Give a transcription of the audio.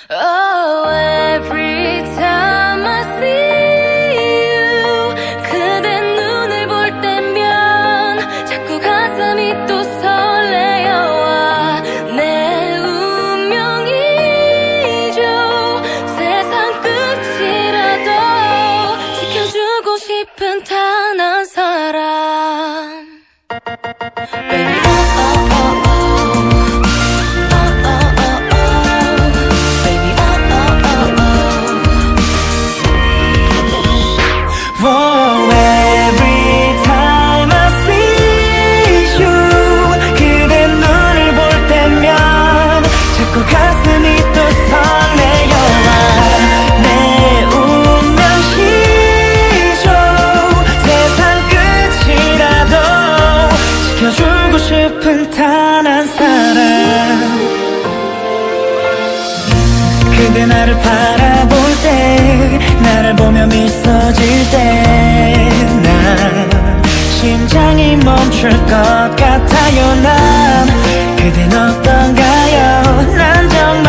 Oh, every time I see you 그대 눈을 볼 때면 자꾸 가슴이 또 설레어와 내 운명이죠. 세상 끝이라도 지켜주고 싶은 단 한 사람. Baby, oh, oh, oh, oh. 가슴이 또 설레어와 내 운명이죠. 세상 끝이라도 지켜주고 싶은 단 한 사람. 그대 나를 바라볼 때, 나를 보며 미소 질 때 난 심장이 멈출 것 같아요. 난 그댄 어떤가요? 난 정말